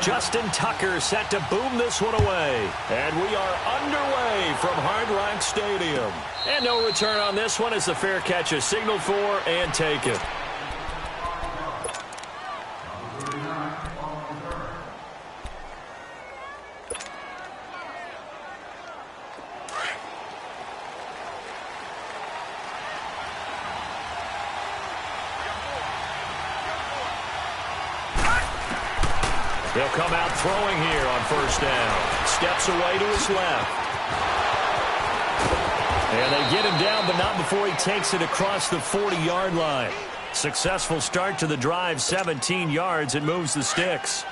Justin Tucker set to boom this one away. And we are underway from Hard Rock Stadium. And no return on this one as the fair catch is signaled for and taken. He'll come out throwing here on first down. Steps away to his left. And they get him down, but not before he takes it across the 40-yard line. Successful start to the drive, 17 yards. It moves the sticks.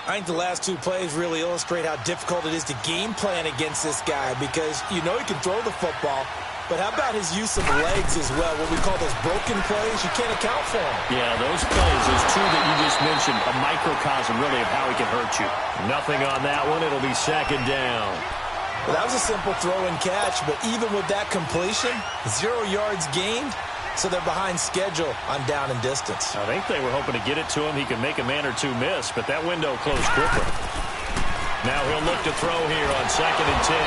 I think the last two plays really illustrate how difficult it is to game plan against this guy because you know he can throw the football. But how about his use of legs as well, what we call those broken plays? You can't account for them. Yeah, those plays, those two that you just mentioned, a microcosm really of how he can hurt you. Nothing on that one. It'll be second down. Well, that was a simple throw and catch, but even with that completion, 0 yards gained, so they're behind schedule on down and distance. I think they were hoping to get it to him. He could make a man or two miss, but that window closed quickly. Now he'll look to throw here on 2nd and 10.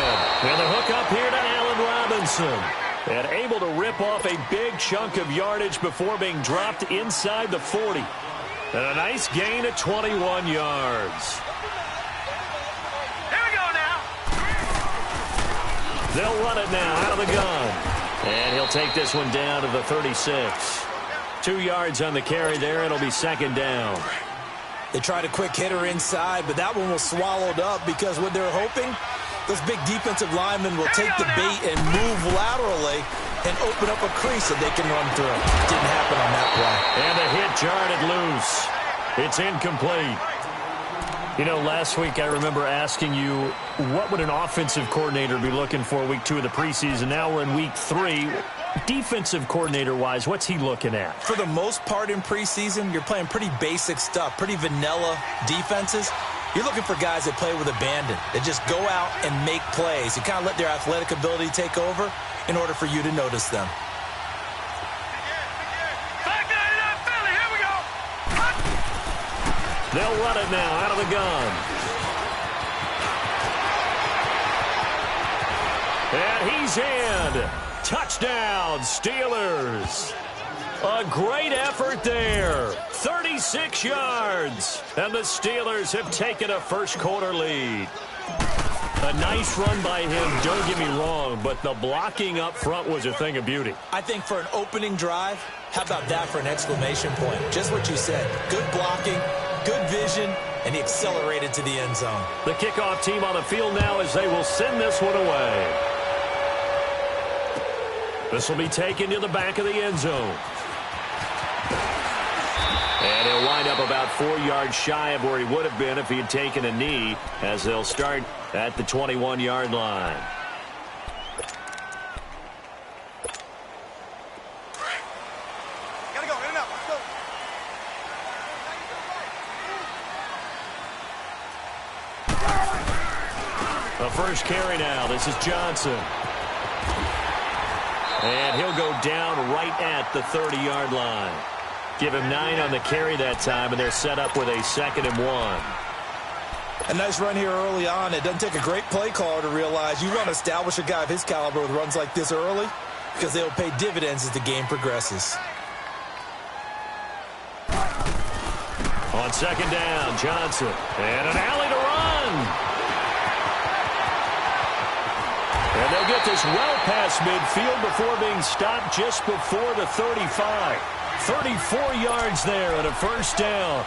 And the hook up here to Allen Robinson. And able to rip off a big chunk of yardage before being dropped inside the 40. And a nice gain of 21 yards. Here we go now. They'll run it now out of the gun. And he'll take this one down to the 36. 2 yards on the carry there. It'll be second down. They tried a quick hitter inside, but that one was swallowed up because what they're hoping, those big defensive linemen will take the bait and move laterally and open up a crease that they can run through. Didn't happen on that play. And the hit jarred it loose. It's incomplete. You know, last week I remember asking you, what would an offensive coordinator be looking for week 2 of the preseason? Now we're in week 3. Defensive coordinator-wise, what's he looking at? For the most part in preseason, you're playing pretty basic stuff, pretty vanilla defenses. You're looking for guys that play with abandon, that just go out and make plays. You kind of let their athletic ability take over in order for you to notice them. They'll run it now out of the gun. And he's in. Touchdown, Steelers. A great effort there. 36 yards. And the Steelers have taken a first-quarter lead. A nice run by him, don't get me wrong, but the blocking up front was a thing of beauty. I think for an opening drive, how about that for an exclamation point? Just what you said. Good blocking, good vision, and he accelerated to the end zone. The kickoff team on the field now as they will send this one away. This will be taken to the back of the end zone. And he'll wind up about 4 yards shy of where he would have been if he had taken a knee, as they'll start at the 21-yard line. Gotta go, in and out, let's go. The first carry now. This is Johnson. And he'll go down right at the 30-yard line. Give him 9 on the carry that time, and they're set up with a 2nd and 1. A nice run here early on. It doesn't take a great play caller to realize you want to establish a guy of his caliber with runs like this early because they'll pay dividends as the game progresses. On 2nd down, Johnson. And an alley to run. And they'll get this well past midfield before being stopped just before the 35. 34 yards there and a first down.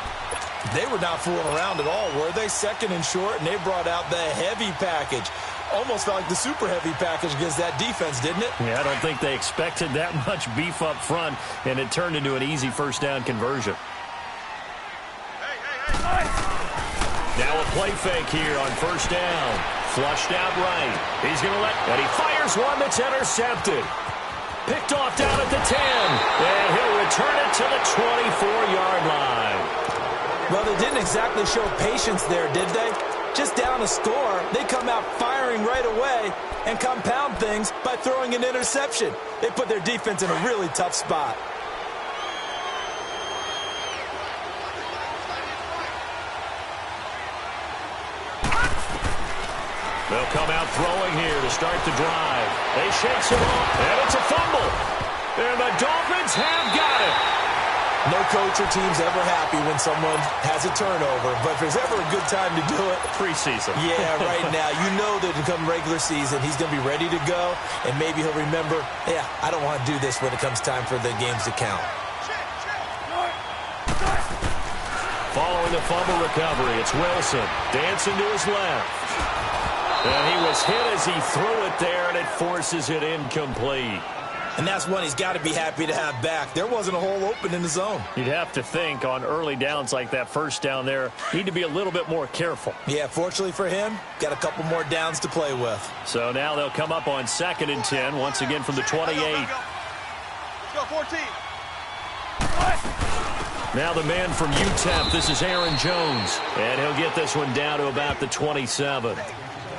They were not fooling around at all, were they? 2nd and short, and they brought out the heavy package. Almost felt like the super heavy package against that defense, didn't it? Yeah, I don't think they expected that much beef up front, and it turned into an easy first down conversion. Now a play fake here on first down. Flushed out right. He's going to and he fires one that's intercepted. Picked off down at the 10. And he'll return it to the 24-yard line. Well, they didn't exactly show patience there, did they? Just down a score, they come out firing right away and compound things by throwing an interception. They put their defense in a really tough spot. They'll come out throwing here to start the drive. They shakes it off, and it's a fumble. And the Dolphins have got it. No coach or team's ever happy when someone has a turnover, but if there's ever a good time to do it, preseason. Yeah, right now. You know that come regular season, he's going to be ready to go, and maybe he'll remember, yeah, I don't want to do this when it comes time for the games to count. Following the fumble recovery, it's Wilson dancing to his left. And he was hit as he threw it there, and it forces it incomplete. And that's one he's got to be happy to have back. There wasn't a hole open in the zone. You'd have to think on early downs like that first down there, need to be a little bit more careful. Yeah, fortunately for him, got a couple more downs to play with. So now they'll come up on 2nd and 10, once again from the 28. Let's go, 14. Now the man from UTEP, this is Aaron Jones. And he'll get this one down to about the 27.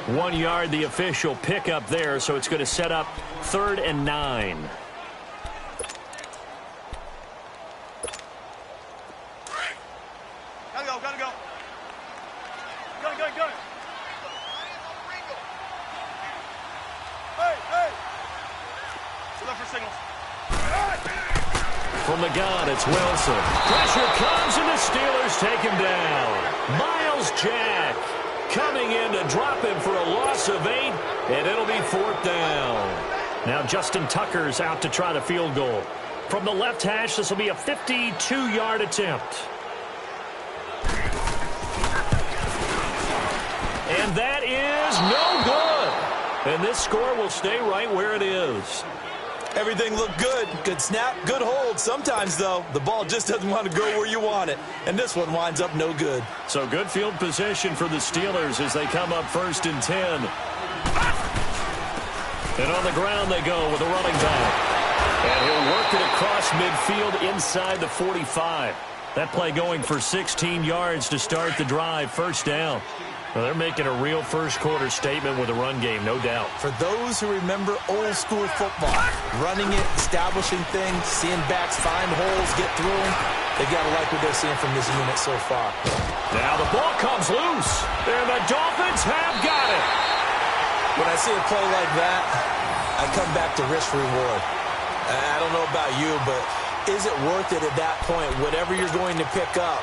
1 yard, the official pickup there, so it's going to set up 3rd and 9. Gotta go, gotta go. Go. Hey. Look for signals. From the gun, it's Wilson. Pressure comes, and the Steelers take him down. Miles Jack coming in to drop him for a loss of 8, and it'll be 4th down. Now Justin Tucker's out to try the field goal. From the left hash, this will be a 52-yard attempt. And that is no good. And this score will stay right where it is. Everything looked good. Good snap, good hold. Sometimes, though, the ball just doesn't want to go where you want it. And this one winds up no good. So good field position for the Steelers as they come up 1st and 10. And on the ground they go with a running back. And he'll work it across midfield inside the 45. That play going for 16 yards to start the drive. 1st down. Well, they're making a real first-quarter statement with a run game, no doubt. For those who remember old-school football, running it, establishing things, seeing backs find holes, get through them, they've got to like what they're seeing from this unit so far. Now the ball comes loose, and the Dolphins have got it. When I see a play like that, I come back to risk-reward. I don't know about you, but is it worth it at that point, whatever you're going to pick up,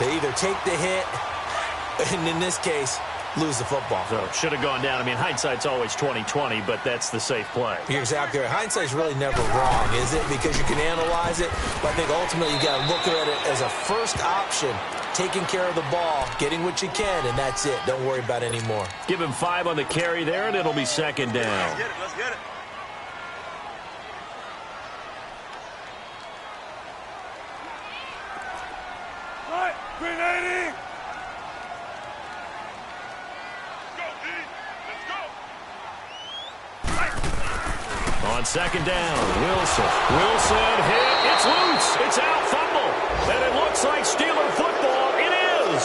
to either take the hit, and in this case, lose the football? So should have gone down. I mean, hindsight's always 20/20, but that's the safe play. You're exactly right. Hindsight's really never wrong, is it? Because you can analyze it, but I think ultimately you got to look at it as a first option, taking care of the ball, getting what you can, and that's it. Don't worry about any more. Give him 5 on the carry there, and it'll be 2nd down. Let's get it. All right, grenading. On 2nd down, Wilson hit. It's loose. It's out, fumble. And it looks like Steeler football. It is.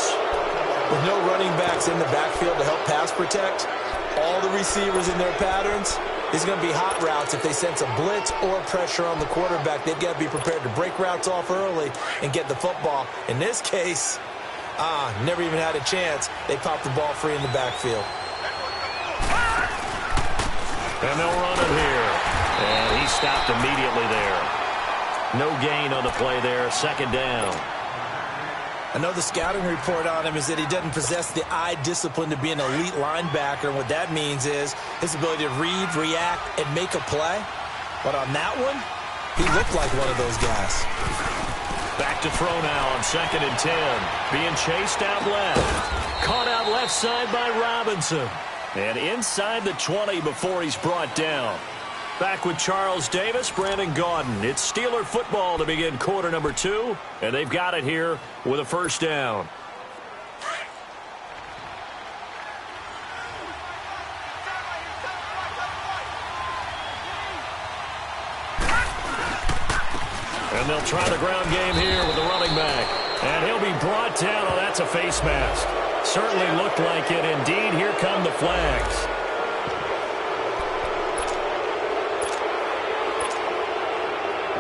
With no running backs in the backfield to help pass protect, all the receivers in their patterns, it's going to be hot routes. If they sense a blitz or pressure on the quarterback, they've got to be prepared to break routes off early and get the football. In this case, never even had a chance. They popped the ball free in the backfield. And they'll run it here. And he stopped immediately there. No gain on the play there. 2nd down. I know the scouting report on him is that he doesn't possess the eye discipline to be an elite linebacker. And what that means is his ability to read, react, and make a play. But on that one, he looked like one of those guys. Back to throw now on 2nd and 10. Being chased out left. Caught out left side by Robinson. And inside the 20 before he's brought down. Back with Charles Davis, Brandon Gaudin. It's Steeler football to begin quarter number 2. And they've got it here with a 1st down. And they'll try the ground game here with the running back. And he'll be brought down. Oh, that's a face mask. Certainly looked like it. Indeed, here come the flags.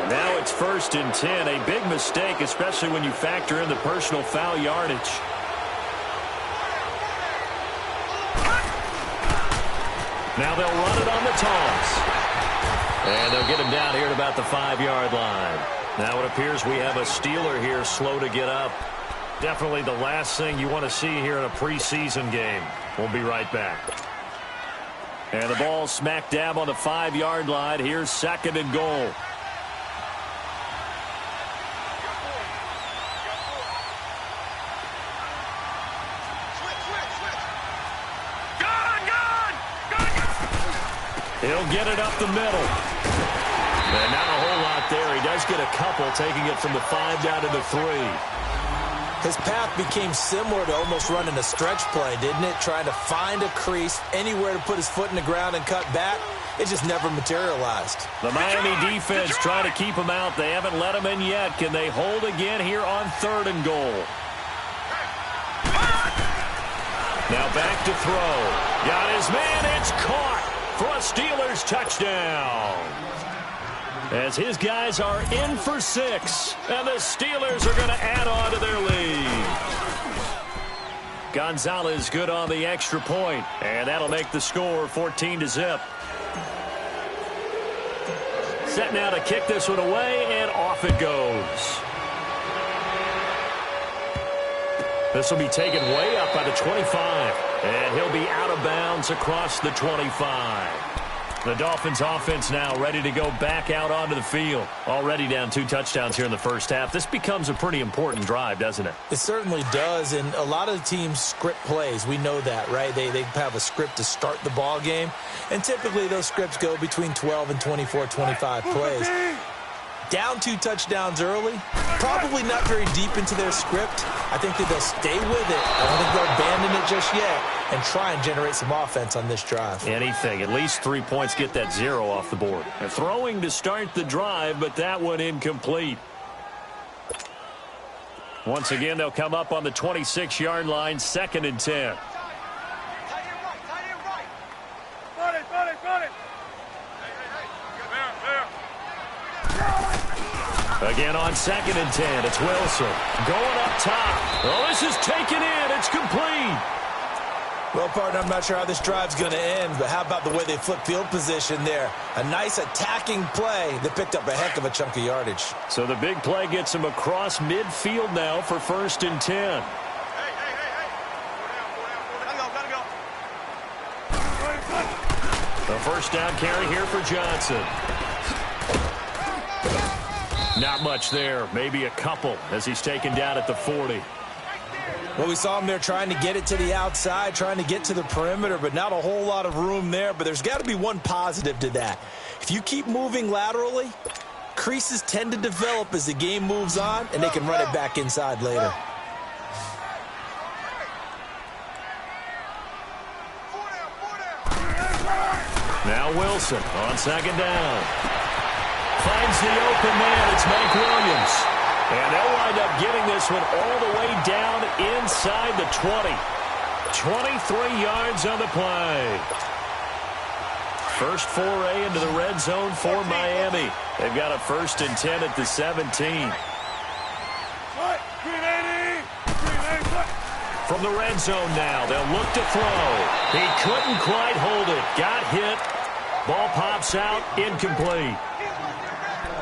And now it's 1st and 10. A big mistake, especially when you factor in the personal foul yardage. Now they'll run it on the toss. And they'll get him down here at about the 5-yard line. Now it appears we have a Steeler here slow to get up. Definitely the last thing you want to see here in a preseason game. We'll be right back. And the ball smack dab on the 5-yard line. Here's 2nd and goal. He'll get it up the middle. And not a whole lot there. He does get a couple, taking it from the 5 down to the 3. His path became similar to almost running a stretch play, didn't it? Trying to find a crease, anywhere to put his foot in the ground and cut back. It just never materialized. The Miami defense trying to keep him out. They haven't let him in yet. Can they hold again here on 3rd and goal? Now back to throw. Got his man. It's caught for a Steelers touchdown. As his guys are in for 6. And the Steelers are going to add on to their lead. Gonzalez good on the extra point. And that'll make the score 14-0. Set now to kick this one away, and off it goes. This will be taken way up by the 25. And he'll be out of bounds across the 25. The Dolphins offense now ready to go back out onto the field. Already down 2 touchdowns here in the first half. This becomes a pretty important drive, doesn't it? It certainly does, and a lot of the teams script plays. We know that, right? They have a script to start the ball game, and typically those scripts go between 12 and 24, 25 plays. Down 2 touchdowns early, probably not very deep into their script. I think that they'll stay with it. I don't think they'll abandon it just yet and try and generate some offense on this drive. Anything. At least 3 points, get that 0 off the board. They're throwing to start the drive, but that one incomplete. Once again, they'll come up on the 26-yard line, 2nd and 10. Again on 2nd and 10, it's Wilson. Going up top. Oh, this is taken in. It's complete. Well, partner, I'm not sure how this drive's going to end, but how about the way they flip field position there? A nice attacking play that picked up a heck of a chunk of yardage. So the big play gets him across midfield now for 1st and 10. The first down carry here for Johnson. Not much there. Maybe a couple as he's taken down at the 40. Well, we saw him there trying to get it to the outside, trying to get to the perimeter, but not a whole lot of room there. But there's got to be one positive to that. If you keep moving laterally, creases tend to develop as the game moves on, and they can run it back inside later. Now Wilson on 2nd down. Finds the open man. It's Mike Williams. And they'll wind up getting this one all the way down inside the 20. 23 yards on the play. First foray into the red zone for Miami. They've got a 1st and 10 at the 17. From the red zone now, they'll look to throw. He couldn't quite hold it. Got hit. Ball pops out. Incomplete.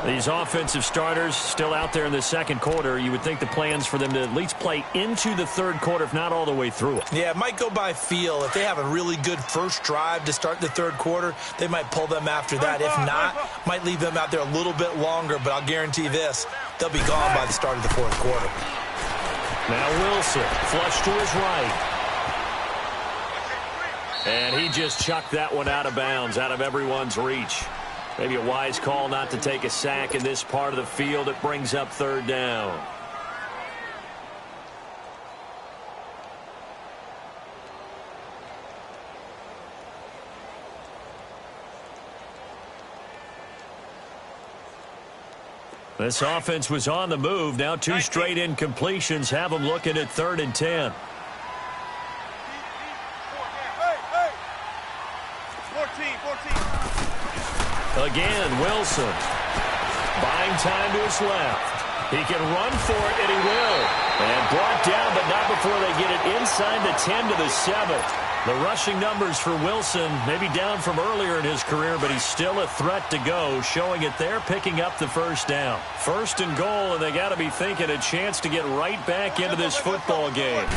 These offensive starters still out there in the 2nd quarter. You would think the plans for them to at least play into the 3rd quarter, if not all the way through it. Yeah, it might go by feel. If they have a really good first drive to start the 3rd quarter, they might pull them after that. If not, might leave them out there a little bit longer, but I'll guarantee this, they'll be gone by the start of the 4th quarter. Now Wilson, flush to his right. And he just chucked that one out of bounds, out of everyone's reach. Maybe a wise call not to take a sack in this part of the field. It brings up 3rd down. This offense was on the move. Now 2 straight incompletions have them looking at 3rd and 10. Again, Wilson. Buying time to his left. He can run for it, and he will. And brought down, but not before they get it inside the 10 to the 7. The rushing numbers for Wilson, maybe down from earlier in his career, but he's still a threat to go, showing it there, picking up the first down. First and goal, and they got to be thinking a chance to get right back into this football game.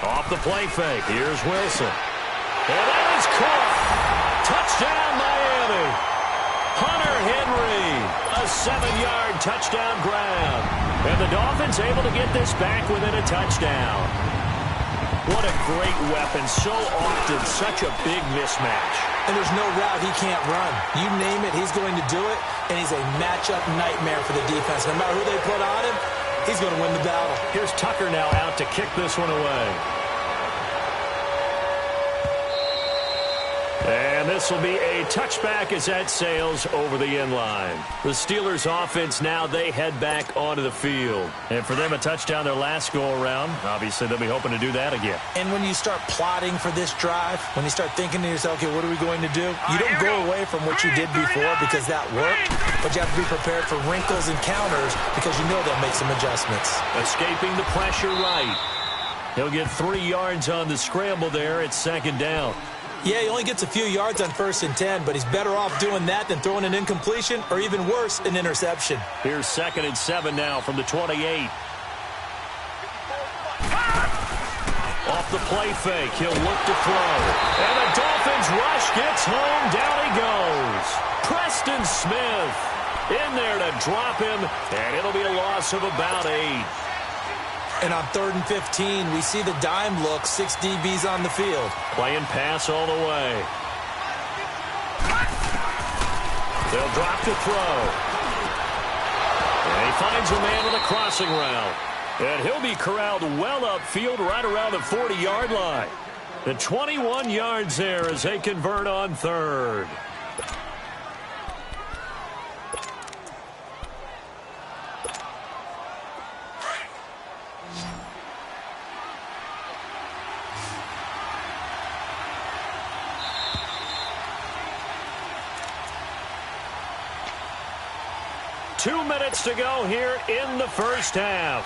Off the play fake, here's Wilson. And that is caught. Touchdown, Miami. Hunter Henry, a 7-yard touchdown grab. And the Dolphins able to get this back within a touchdown. What a great weapon. So often, such a big mismatch. And there's no route he can't run. You name it, he's going to do it, and he's a matchup nightmare for the defense. No matter who they put on him, he's going to win the battle. Here's Tucker now out to kick this one away. And this will be a touchback as that sails over the end line. The Steelers offense now, they head back onto the field. And for them, a touchdown their last go-around. Obviously, they'll be hoping to do that again. And when you start plotting for this drive, when you start thinking to yourself, okay, what are we going to do? You don't go away from what you did before because that worked, but you have to be prepared for wrinkles and counters because you know they'll make some adjustments. Escaping the pressure right. He'll get 3 yards on the scramble there. It's second down. Yeah, he only gets a few yards on 1st and 10, but he's better off doing that than throwing an incompletion or even worse, an interception. Here's 2nd and 7 now from the 28. Off the play fake, he'll look to throw. And the Dolphins rush gets home, down he goes. Preston Smith in there to drop him, and it'll be a loss of about 8. And on 3rd and 15, we see the dime look, 6 DBs on the field. Playing pass all the way. They'll drop to throw. And he finds a man with a crossing route. And he'll be corralled well upfield right around the 40-yard line. The 21 yards there as they convert on 3rd. Two minutes to go here in the first half.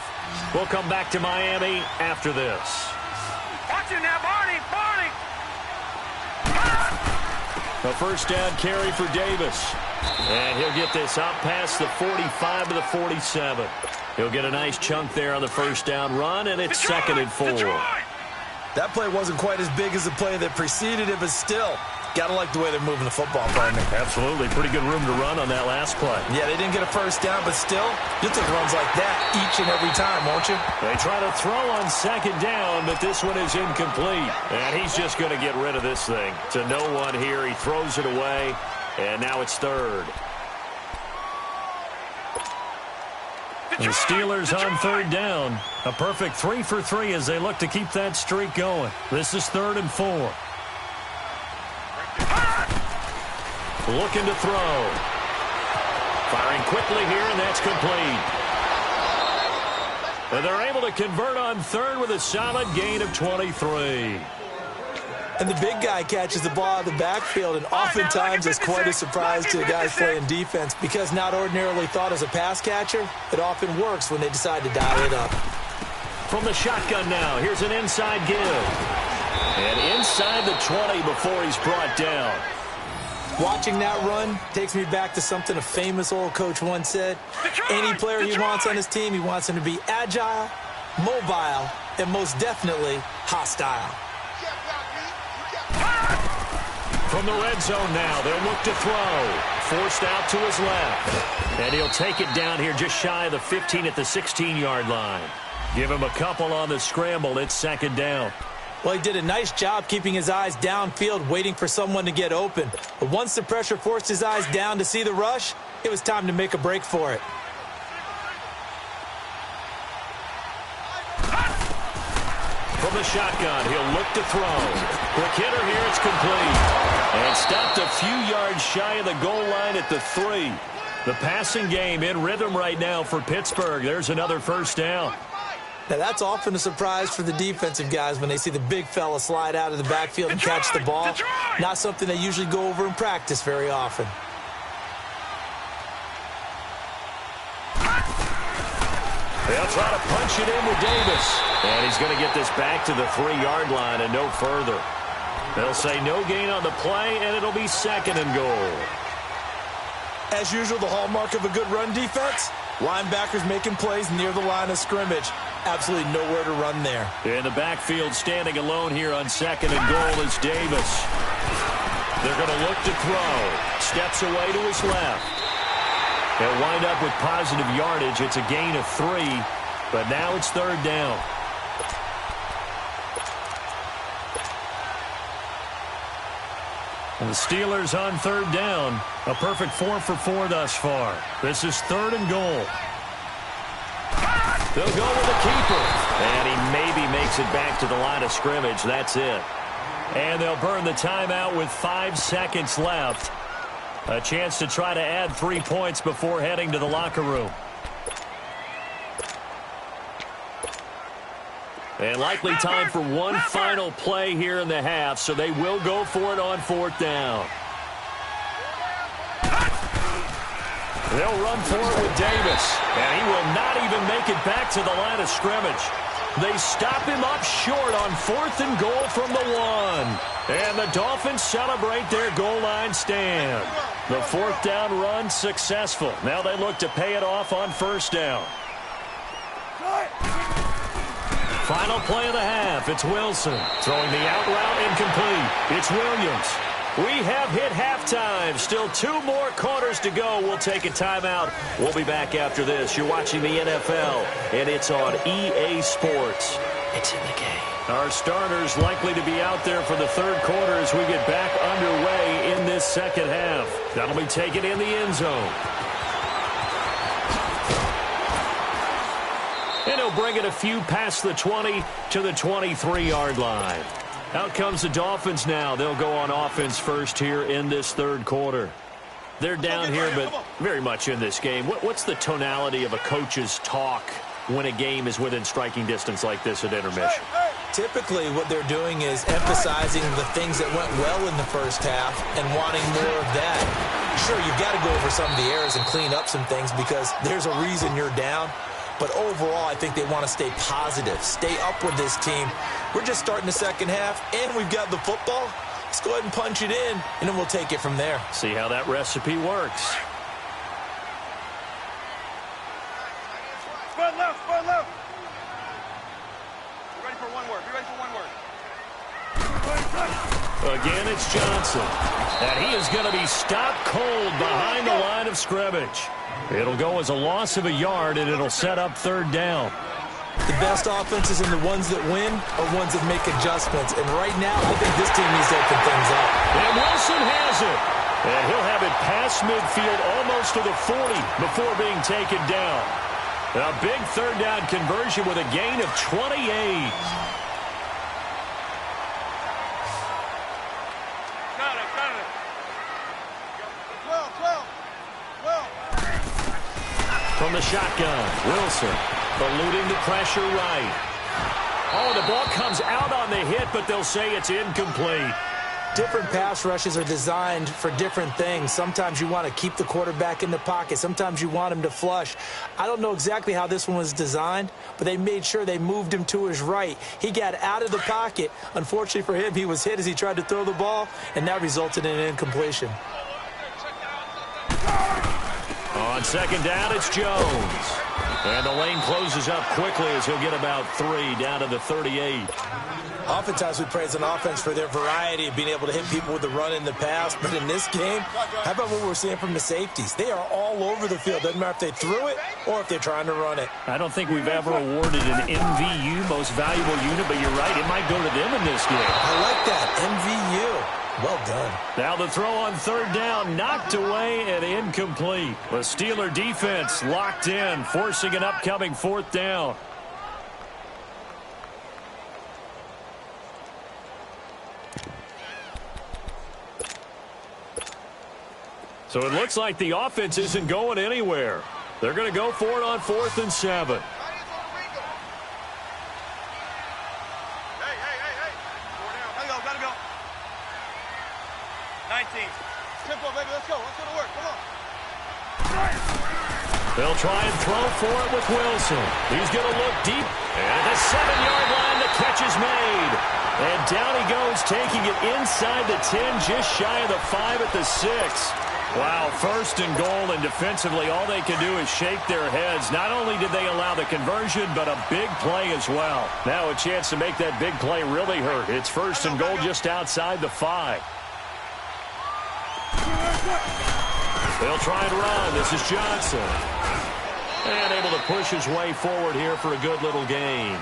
We'll come back to Miami after this. Watch it now, Barney! A first down carry for Davis. And he'll get this out past the 45 to the 47. He'll get a nice chunk there on the first down run, and it's Detroit, 2nd and 4. Detroit. That play wasn't quite as big as the play that preceded it, but still, gotta like the way they're moving the football, partner. Absolutely. Pretty good room to run on that last play. Yeah, they didn't get a first down, but still, you'll take runs like that each and every time, won't you? They try to throw on 2nd down, but this one is incomplete. And he's just going to get rid of this thing. To no one here. He throws it away, and now it's 3rd. The Steelers on 3rd down. A perfect 3 for 3 as they look to keep that streak going. This is 3rd and 4. Looking to throw. Firing quickly here, and that's complete. And they're able to convert on 3rd with a solid gain of 23. And the big guy catches the ball out of the backfield, and oftentimes it's quite a surprise to the guys playing defense because not ordinarily thought as a pass catcher, it often works when they decide to dial it up. From the shotgun now, here's an inside give. And inside the 20 before he's brought down. Watching that run takes me back to something a famous old coach once said. Any player he wants on his team, he wants him to be agile, mobile, and most definitely hostile. From the red zone now, they'll look to throw. Forced out to his left. And he'll take it down here just shy of the 15 at the 16-yard line. Give him a couple on the scramble. It's 2nd down. Well, he did a nice job keeping his eyes downfield, waiting for someone to get open. But once the pressure forced his eyes down to see the rush, it was time to make a break for it. From the shotgun, he'll look to throw. Quick hitter here, it's complete. And stopped a few yards shy of the goal line at the 3. The passing game in rhythm right now for Pittsburgh. There's another first down. Now, that's often a surprise for the defensive guys when they see the big fella slide out of the backfield and catch the ball. Not something they usually go over in practice very often. They'll try to punch it in with Davis. And he's going to get this back to the 3-yard line and no further. They'll say no gain on the play, and it'll be 2nd and goal. As usual, the hallmark of a good run defense, linebackers making plays near the line of scrimmage. Absolutely nowhere to run there. In the backfield, standing alone here on 2nd and goal is Davis. They're going to look to throw. Steps away to his left. They'll wind up with positive yardage. It's a gain of 3, but now it's 3rd down. And the Steelers on 3rd down. A perfect 4 for 4 thus far. This is 3rd and goal. They'll go with the keeper. And he maybe makes it back to the line of scrimmage. That's it. And they'll burn the timeout with 5 seconds left. A chance to try to add 3 points before heading to the locker room. And likely time for one final play here in the half, so they will go for it on 4th down. They'll run for it with Davis, and he will not even make it back to the line of scrimmage. They stop him up short on 4th and goal from the 1. And the Dolphins celebrate their goal line stand. The 4th down run successful. Now they look to pay it off on 1st down. Final play of the half. It's Wilson throwing the out route incomplete. It's Williams. We have hit halftime. Still 2 more quarters to go. We'll take a timeout. We'll be back after this. You're watching the NFL, and it's on EA Sports. It's in the game. Our starters likely to be out there for the 3rd quarter as we get back underway in this 2nd half. That'll be taken in the end zone. And he'll bring it a few past the 20 to the 23-yard line. Out comes the Dolphins now. They'll go on offense first here in this 3rd quarter. They're down here, but very much in this game. What's the tonality of a coach's talk when a game is within striking distance like this at intermission? Typically, what they're doing is emphasizing the things that went well in the 1st half and wanting more of that. Sure, you've got to go over some of the errors and clean up some things because there's a reason you're down. But overall, I think they want to stay positive, stay up with this team. We're just starting the 2nd half, and we've got the football. Let's go ahead and punch it in, and then we'll take it from there. See how that recipe works. Spread left, spread left. Be ready for one word, be ready for one word. Again, it's Johnson. And he is going to be stopped cold behind the line of scrimmage. It'll go as a loss of a yard, and it'll set up 3rd down. The best offenses and the ones that win are ones that make adjustments. And right now, I think this team needs to open things up. And Wilson has it. And he'll have it past midfield almost to the 40 before being taken down. A big 3rd down conversion with a gain of 28. From the shotgun, Wilson eluding the pressure right. Oh, the ball comes out on the hit, but they'll say it's incomplete. Different pass rushes are designed for different things. Sometimes you want to keep the quarterback in the pocket. Sometimes you want him to flush. I don't know exactly how this one was designed, but they made sure they moved him to his right. He got out of the pocket. Unfortunately for him, he was hit as he tried to throw the ball, and that resulted in an incompletion. On 2nd down, it's Jones. And the lane closes up quickly as he'll get about 3 down to the 38. Oftentimes we praise an offense for their variety of being able to hit people with the run in the pass. But in this game, how about what we're seeing from the safeties? They are all over the field. Doesn't matter if they threw it or if they're trying to run it. I don't think we've ever awarded an MVU, most valuable unit, but you're right, it might go to them in this game. I like that, MVU. Well done. Now the throw on 3rd down, knocked away and incomplete. The Steeler defense locked in, forcing an upcoming 4th down. So it looks like the offense isn't going anywhere. They're going to go for it on 4th and 7. They'll try and throw for it with Wilson. He's going to look deep. And the 7-yard line, the catch is made. And down he goes, taking it inside the 10, just shy of the 5 at the 6. Wow, first and goal, and defensively all they can do is shake their heads. Not only did they allow the conversion, but a big play as well. Now a chance to make that big play really hurt. It's first and goal just outside the 5. They'll try and run. This is Johnson. And able to push his way forward here for a good little gain.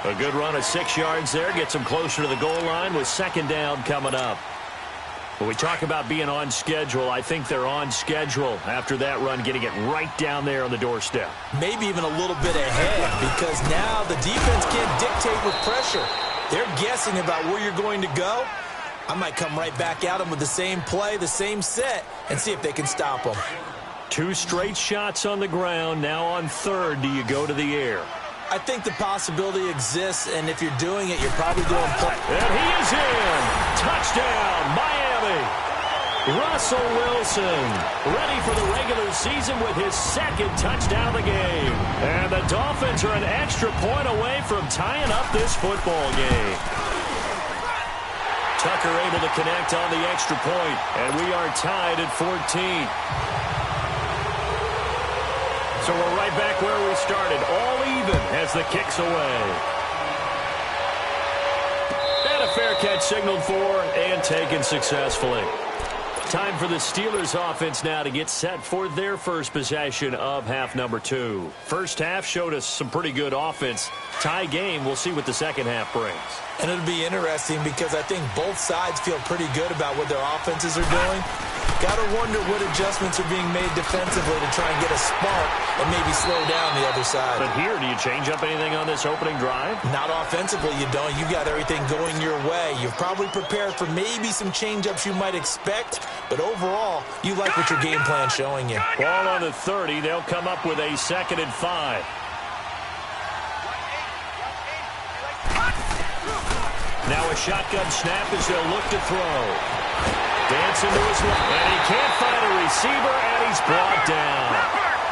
A good run of 6 yards there. Gets him closer to the goal line with second down coming up. When we talk about being on schedule, I think they're on schedule after that run, getting it right down there on the doorstep. Maybe even a little bit ahead, because now the defense can't dictate with pressure. They're guessing about where you're going to go. I might come right back at them with the same play, the same set, and see if they can stop them. 2 straight shots on the ground. Now on third, do you go to the air? I think the possibility exists, and if you're doing it, you're probably doing play. And he is in. Touchdown, Miami. Russell Wilson ready for the regular season with his second touchdown of the game. And the Dolphins are an extra point away from tying up this football game. Tucker able to connect on the extra point, and we are tied at 14. So we're right back where we started, all even as the kick's away. And a fair catch signaled for and taken successfully. Time for the Steelers offense now to get set for their first possession of half number 2. First half showed us some pretty good offense. Tie game, we'll see what the second half brings. And it'll be interesting because I think both sides feel pretty good about what their offenses are doing. Got to wonder what adjustments are being made defensively to try and get a spark and maybe slow down the other side. But here, do you change up anything on this opening drive? Not offensively, you don't. You got everything going your way. You've probably prepared for maybe some change-ups you might expect, but overall, you like what your game plan's showing you. Ball on the 30. They'll come up with a 2nd and 5. Now a shotgun snap as they'll look to throw. Dancing to his left, and he can't find a receiver, and he's brought down.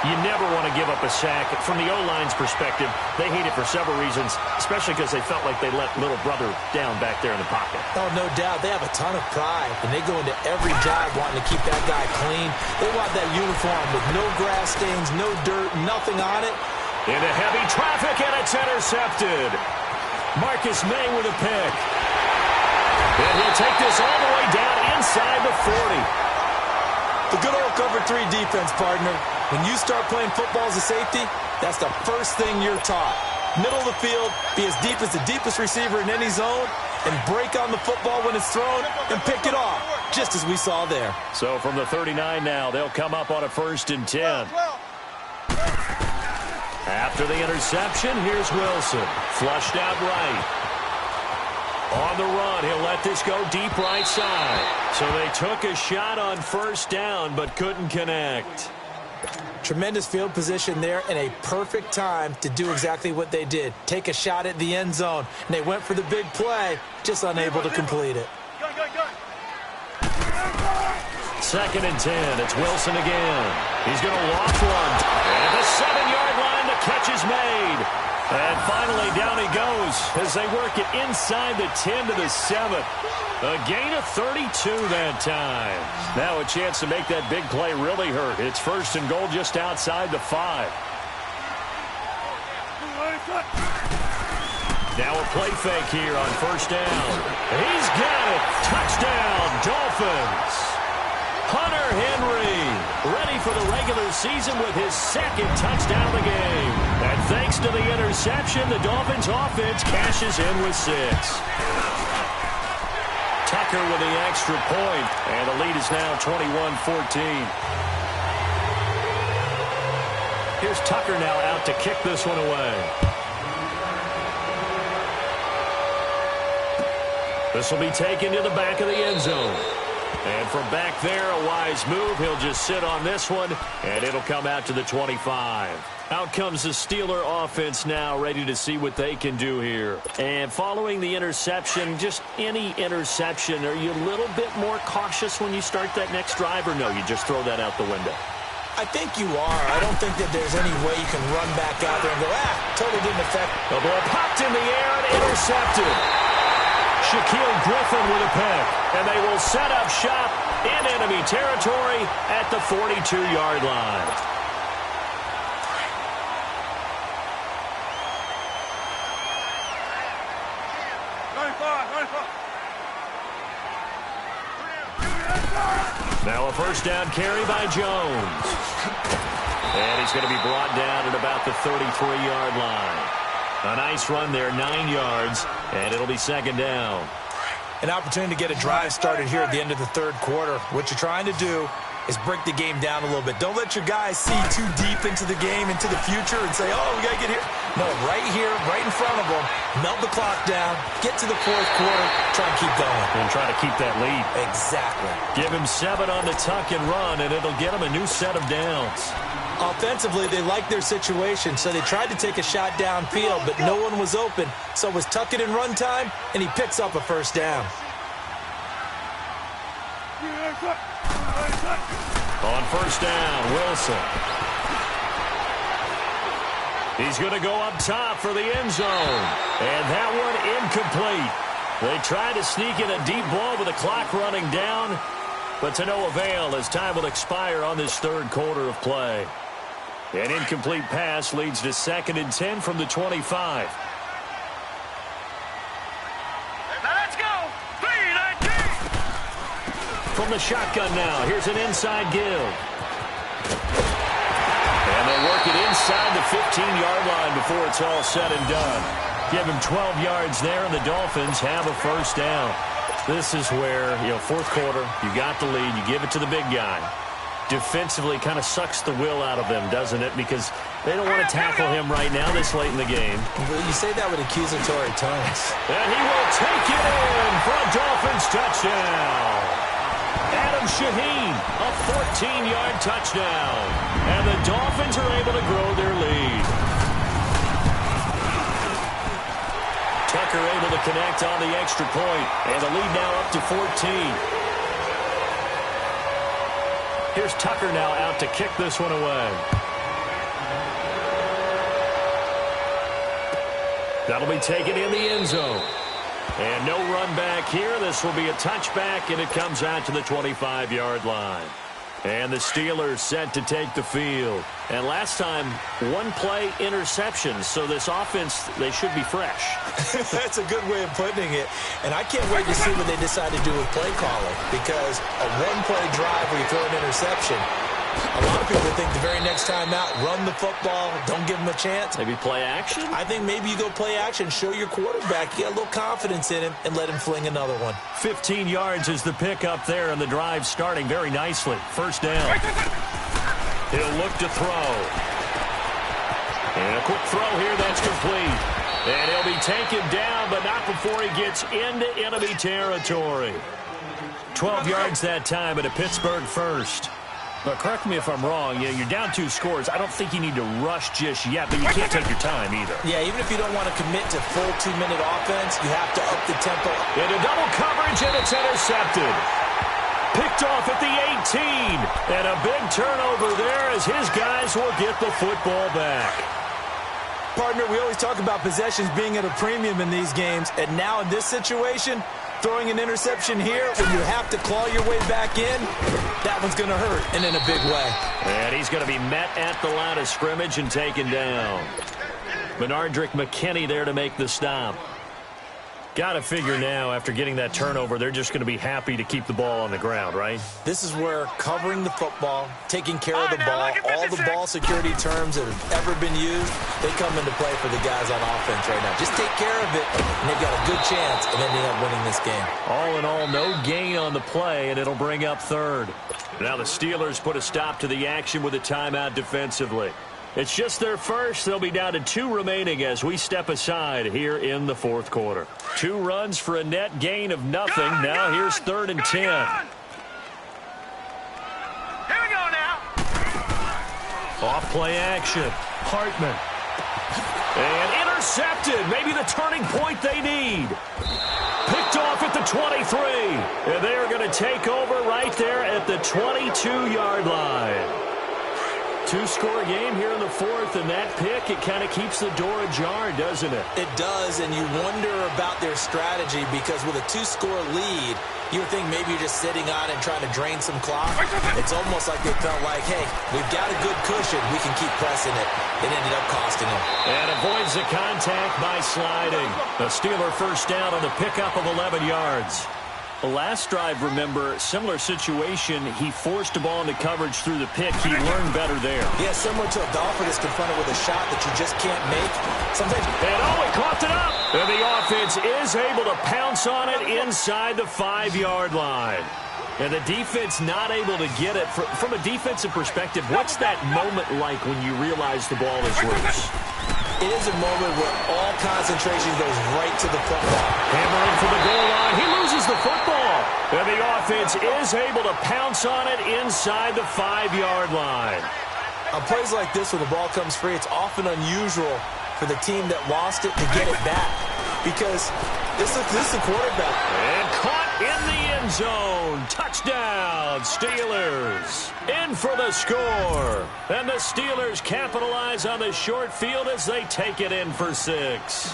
You never want to give up a sack. From the O-line's perspective, they hate it for several reasons, especially because they felt like they let little brother down back there in the pocket. Oh, no doubt. They have a ton of pride, and they go into every job wanting to keep that guy clean. They want that uniform with no grass stains, no dirt, nothing on it. Into heavy traffic, and it's intercepted. Marcus May with a pick. And he'll take this all the way down inside the 40. The good old cover 3 defense, partner. When you start playing football as a safety, that's the first thing you're taught. Middle of the field, be as deep as the deepest receiver in any zone, and break on the football when it's thrown and pick it off, just as we saw there. So from the 39 now, they'll come up on a 1st and 10. After the interception, here's Wilson. Flushed out right. On the run, he'll let this go deep right side. So they took a shot on 1st down, but couldn't connect. Tremendous field position there and a perfect time to do exactly what they did. Take a shot at the end zone. And they went for the big play, just unable to complete it. 2nd and 10. It's Wilson again. He's going to loft one. And the 7-yard line, the catch is made. And finally, down he goes as they work it inside the 10 to the 7. A gain of 32 that time. Now a chance to make that big play really hurt. It's 1st and goal just outside the 5. Now a play fake here on 1st down. He's got it. Touchdown, Dolphins. Hunter Henry ready for the regular season with his 2nd touchdown of the game. And thanks to the interception, the Dolphins offense cashes in with 6. Tucker with the extra point, and the lead is now 21-14. Here's Tucker now out to kick this one away. This will be taken to the back of the end zone. And from back there, a wise move. He'll just sit on this one, and it'll come out to the 25. Out comes the Steeler offense now, ready to see what they can do here. And following the interception, just any interception, are you a little bit more cautious when you start that next drive, or no, you just throw that out the window? I think you are. I don't think that there's any way you can run back out there and go, totally didn't affect. The ball popped in the air and intercepted. Shaquille Griffin with a pick. And they will set up shop in enemy territory at the 42-yard line. Now a first down carry by Jones. And he's going to be brought down at about the 33-yard line. A nice run there, 9 yards, and it'll be second down. An opportunity to get a drive started here at the end of the third quarter. What you're trying to do is break the game down a little bit. Don't let your guys see too deep into the game, into the future, and say, oh, we got to get here. No, right here, right in front of them, melt the clock down, get to the fourth quarter, try and keep going. And try to keep that lead. Exactly. Give him 7 on the tuck and run, and it'll get him a new set of downs. Offensively, they liked their situation, so they tried to take a shot downfield, but no one was open. So it was tuck it and run time, and he picks up a first down. On first down, Wilson. He's going to go up top for the end zone. And that one incomplete. They tried to sneak in a deep ball with the clock running down, but to no avail as time will expire on this third quarter of play. An incomplete pass leads to 2nd and 10 from the 25. Let's go. From the shotgun now, here's an inside give. And they work it inside the 15-yard line before it's all said and done. Give him 12 yards there, and the Dolphins have a first down. This is where, fourth quarter, you got the lead, you give it to the big guy. Defensively kind of sucks the will out of them, doesn't it? Because they don't want to tackle him right now this late in the game. Well, you say that with accusatory tones. And he will take it in for a Dolphins touchdown. Adam Shaheen, a 14-yard touchdown. And the Dolphins are able to grow their lead. Tucker able to connect on the extra point. And the lead now up to 14. Here's Tucker now out to kick this one away. That'll be taken in the end zone. And no run back here. This will be a touchback, and it comes out to the 25-yard line. And the Steelers set to take the field. And last time, one-play interception. So this offense, they should be fresh. That's a good way of putting it. And I can't wait to see what they decide to do with play calling. Because a one-play drive where you throw an interception, a lot of people think the very next time out, run the football, don't give them a chance. Maybe play action? I think maybe you go play action, show your quarterback, get a little confidence in him, and let him fling another one. 15 yards is the pick up there, and the drive starting very nicely. First down. He'll look to throw. And a quick throw here, that's complete. And he'll be taken down, but not before he gets into enemy territory. 12 yards that time, and a Pittsburgh first. But correct me if I'm wrong, you're down 2 scores. I don't think you need to rush just yet, but you can't take your time either. Yeah, even if you don't want to commit to full 2-minute offense, you have to up the tempo. Into double coverage, and it's intercepted. Picked off at the 18. And a big turnover there as his guys will get the football back. Partner, we always talk about possessions being at a premium in these games, and now in this situation, throwing an interception here when you have to claw your way back in, that one's going to hurt, and in a big way. And he's going to be met at the line of scrimmage and taken down. Benardrick McKinney there to make the stop. Got to figure now, after getting that turnover, they're just going to be happy to keep the ball on the ground, right? This is where covering the football, taking care of the ball, all the ball security terms that have ever been used, they come into play for the guys on offense right now. Just take care of it, and they've got a good chance of ending up winning this game. All in all, no gain on the play, and it'll bring up third. Now the Steelers put a stop to the action with a timeout defensively. It's just their first. They'll be down to 2 remaining as we step aside here in the fourth quarter. 2 runs for a net gain of nothing. Now here's 3rd and 10. Here we go now. Off play action. Hartman. And intercepted. Maybe the turning point they need. Picked off at the 23. And they are going to take over right there at the 22-yard line. Two-score game here in the fourth, and that pick, it kind of keeps the door ajar, doesn't it? It does, and you wonder about their strategy because with a two-score lead, you would think maybe you're just sitting on and trying to drain some clock. It's almost like they felt like, hey, we've got a good cushion. We can keep pressing it. It ended up costing them. And avoids the contact by sliding. The Steeler first down on the pickup of 11 yards. The last drive, remember, similar situation. He forced a ball into coverage through the pick. He learned better there. Yeah, similar to a golfer that's confronted with a shot that you just can't make. Sometimes. And he caught it up. And the offense is able to pounce on it inside the 5-yard line. And the defense not able to get it. From a defensive perspective, what's that moment like when you realize the ball is loose? It is a moment where all concentration goes right to the football. Hammering for the goal line. He loses the football. And the offense is able to pounce on it inside the 5-yard line. On plays like this where the ball comes free, it's often unusual for the team that lost it to get it back. Because this is the quarterback. And caught in the end zone. Touchdown, Steelers. In for the score. And the Steelers capitalize on the short field as they take it in for 6.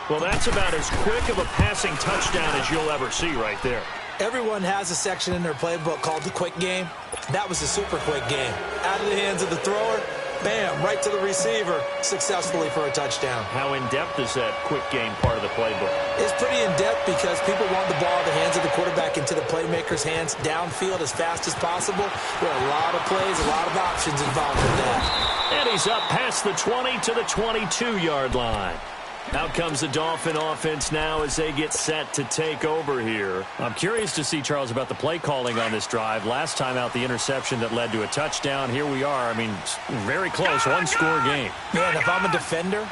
Well, that's about as quick of a passing touchdown as you'll ever see right there. Everyone has a section in their playbook called the quick game. That was the super quick game. Out of the hands of the thrower, bam, right to the receiver, successfully for a touchdown. How in-depth is that quick game part of the playbook? It's pretty in-depth because people want the ball in the hands of the quarterback into the playmaker's hands downfield as fast as possible. There are a lot of plays, a lot of options involved with that. And he's up past the 20 to the 22-yard line. Out comes the Dolphin offense now as they get set to take over here. I'm curious to see, Charles, about the play calling on this drive. Last time out, the interception that led to a touchdown. Here we are. I mean, very close, one-score game. Man, if I'm a defender,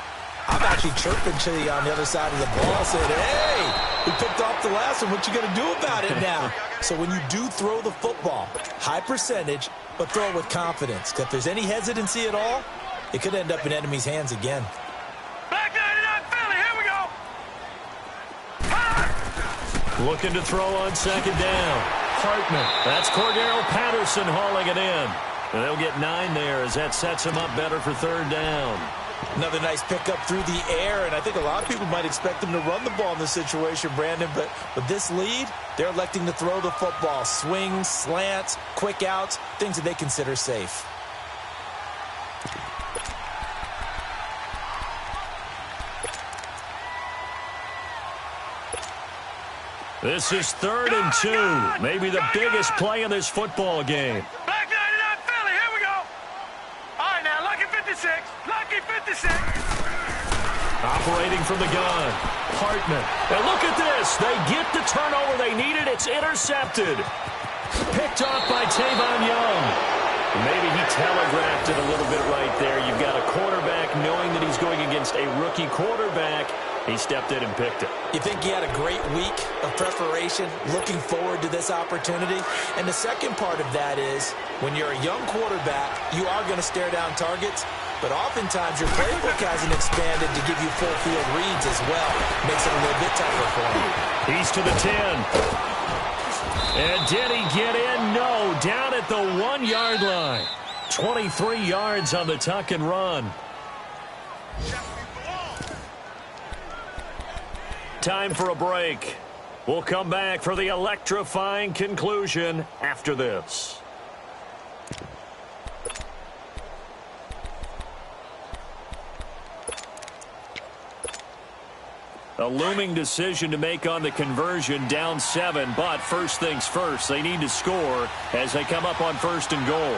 I'm actually chirping to you on the other side of the ball saying, hey, we picked off the last one. What you going to do about it now? So when you do throw the football, high percentage, but throw it with confidence. Because if there's any hesitancy at all, it could end up in enemy's hands again. Looking to throw on second down. Hartman. That's Cordero Patterson hauling it in. And they'll get 9 there as that sets him up better for third down. Another nice pickup through the air, and I think a lot of people might expect them to run the ball in this situation, Brandon, but with this lead, they're electing to throw the football. Swings, slants, quick outs, things that they consider safe. This is 3rd and 2. Maybe the biggest play in this football game. Black 99 Philly, here we go. All right, now, lucky 56. Lucky 56. Operating from the gun. Hartman. And look at this. They get the turnover they needed. It's intercepted. Picked off by Tavon Young. Maybe he telegraphed it a little bit right there. You've got a quarterback knowing that he's going against a rookie quarterback. He stepped in and picked it. You think he had a great week of preparation, looking forward to this opportunity? And the second part of that is, when you're a young quarterback, you are going to stare down targets, but oftentimes your playbook hasn't expanded to give you full field reads as well. Makes it a little bit tougher for him. He's to the 10. And did he get in? No, down at the 1-yard line. 23 yards on the tuck and run. Time for a break. We'll come back for the electrifying conclusion after this. A looming decision to make on the conversion, down 7, but first things first, they need to score as they come up on 1st and goal.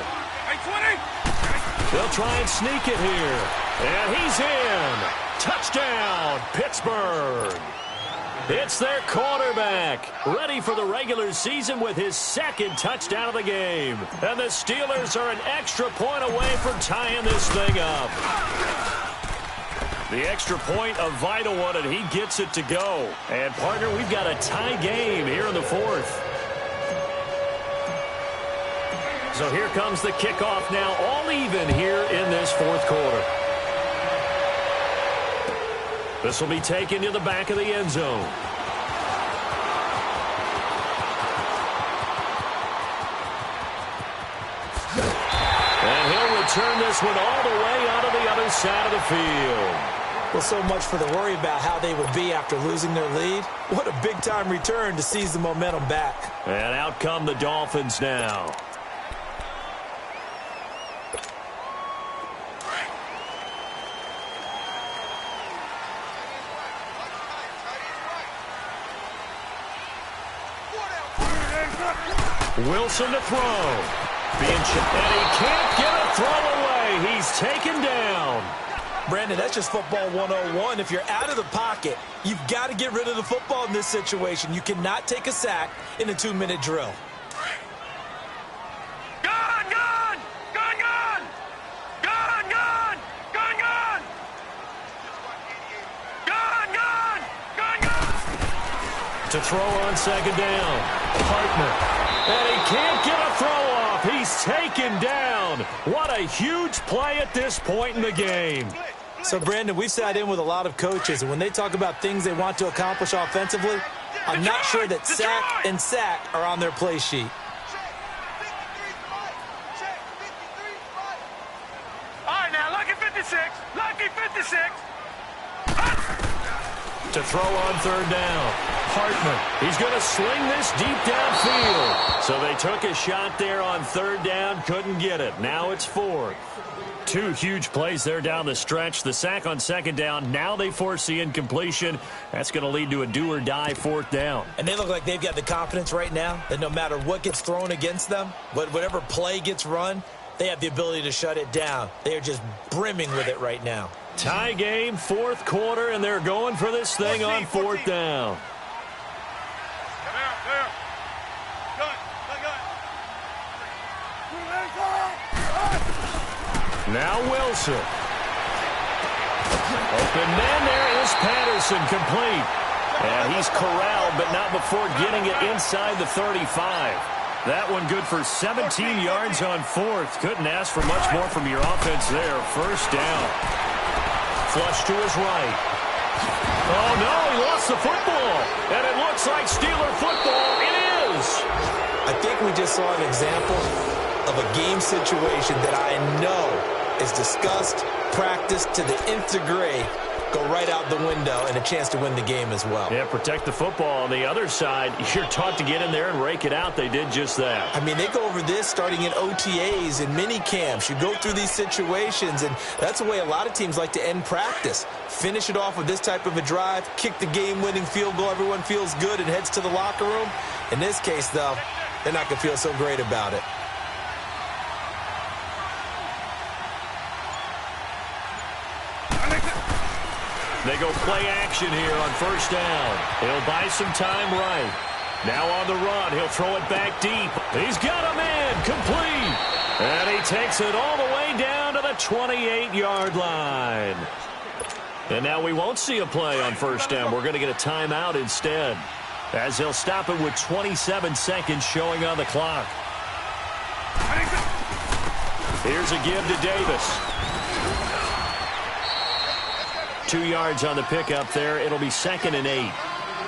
They'll try and sneak it here. And he's in. Touchdown, Pittsburgh. It's their quarterback, ready for the regular season with his 2nd touchdown of the game. And the Steelers are an extra point away from tying this thing up. The extra point, a vital one, and he gets it to go. And, partner, we've got a tie game here in the 4th. So here comes the kickoff now, all even here in this 4th quarter. This will be taken to the back of the end zone. And he'll return this one all the way onto the other side of the field. Well, so much for the worry about how they would be after losing their lead. What a big-time return to seize the momentum back. And out come the Dolphins now. Wilson to throw. And he can't get a throw away. He's taken down. Brandon, that's just football 101. If you're out of the pocket, you've got to get rid of the football in this situation. You cannot take a sack in a 2-minute drill. Gone, gone! Gone, gone! Gone, gone! Gone, gone! Gone, gone! Gone, gone! To throw on second down. Hartman. And he can't get a throw off. He's taken down. What a huge play at this point in the game. So, Brandon, we've sat in with a lot of coaches, and when they talk about things they want to accomplish offensively, I'm not sure that sack and sack are on their play sheet. All right, now, lucky 56. Lucky 56. To throw on third down. Hartman. He's going to sling this deep downfield. So they took a shot there on third down. Couldn't get it. Now it's fourth. Two huge plays there down the stretch. The sack on second down. Now they force the incompletion. That's going to lead to a do-or-die fourth down. And they look like they've got the confidence right now that no matter what gets thrown against them, whatever play gets run, they have the ability to shut it down. They are just brimming with it right now. Tie game, fourth quarter, and they're going for this thing on fourth down. Now Wilson. Open man, there is Patterson, complete. And he's corralled, but not before getting it inside the 35. That one good for 17 yards on fourth. Couldn't ask for much more from your offense there. First down. Flush to his right. Oh, no, he lost the football. And it looks like Steeler football. It is. I think we just saw an example of a game situation that I know is discussed, practiced to the nth degree, go right out the window, and a chance to win the game as well. Yeah, protect the football. On the other side, you're taught to get in there and rake it out. They did just that. I mean, they go over this starting in OTAs and mini camps. You go through these situations, and that's the way a lot of teams like to end practice. Finish it off with this type of a drive, kick the game-winning field goal. Everyone feels good and heads to the locker room. In this case, though, they're not going to feel so great about it. They go play action here on first down. He'll buy some time right. Now on the run, he'll throw it back deep. He's got a man, complete. And he takes it all the way down to the 28-yard line. And now we won't see a play on first down. We're going to get a timeout instead, as he'll stop it with 27 seconds showing on the clock. Here's a give to Davis. 2 yards on the pickup there. It'll be 2nd and 8.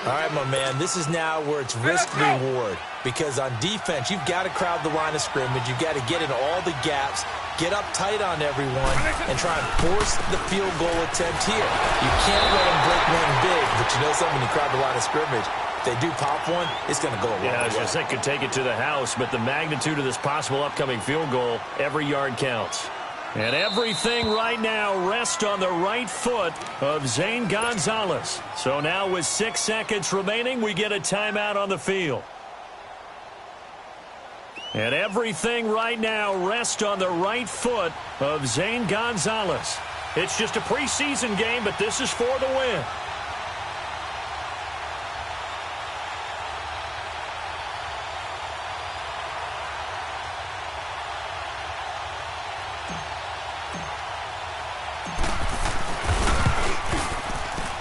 All right, my man, this is now where it's risk-reward. Because on defense, you've got to crowd the line of scrimmage. You've got to get in all the gaps, get up tight on everyone, and try and force the field goal attempt here. You can't let them break one big, but you know something, when you crowd the line of scrimmage, if they do pop one, it's going to go a long way. Yeah, I was going to say, could take it to the house, but the magnitude of this possible upcoming field goal, every yard counts. And everything right now rests on the right foot of Zane Gonzalez. So now with 6 seconds remaining, we get a timeout on the field. And everything right now rests on the right foot of Zane Gonzalez. It's just a preseason game, but this is for the win.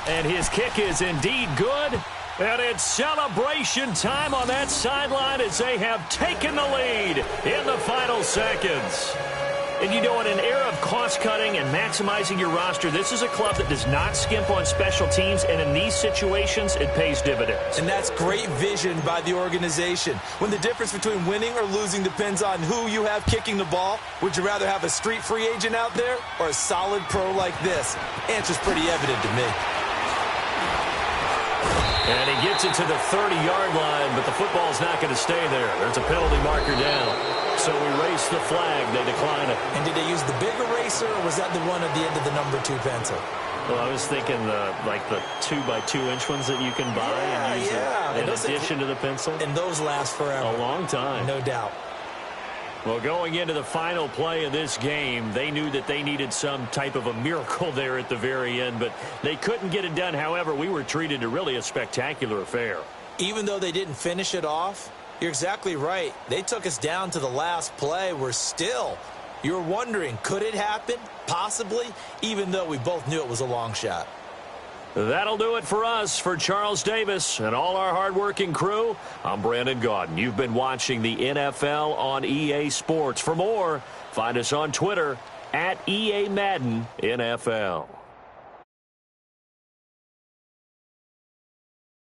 And his kick is indeed good. And it's celebration time on that sideline as they have taken the lead in the final seconds. And you know, in an era of cost-cutting and maximizing your roster, this is a club that does not skimp on special teams, and in these situations, it pays dividends. And that's great vision by the organization. When the difference between winning or losing depends on who you have kicking the ball, would you rather have a street free agent out there or a solid pro like this? Answer's pretty evident to me. And he gets it to the 30-yard line, but the football's not going to stay there. There's a penalty marker down. So we race the flag. They decline it. And did they use the big eraser, or was that the one at the end of the number 2 pencil? Well, I was thinking the 2x2-inch ones that you can buy and use in addition to the pencil. And those last forever. A long time. No doubt. Well, going into the final play of this game, they knew that they needed some type of a miracle there at the very end, but they couldn't get it done. However, we were treated to really a spectacular affair. Even though they didn't finish it off, you're exactly right. They took us down to the last play. You're wondering, could it happen? Possibly, even though we both knew it was a long shot. That'll do it for us. For Charles Davis and all our hardworking crew, I'm Brandon Gaudin. You've been watching the NFL on EA Sports. For more, find us on Twitter @EA Madden NFL.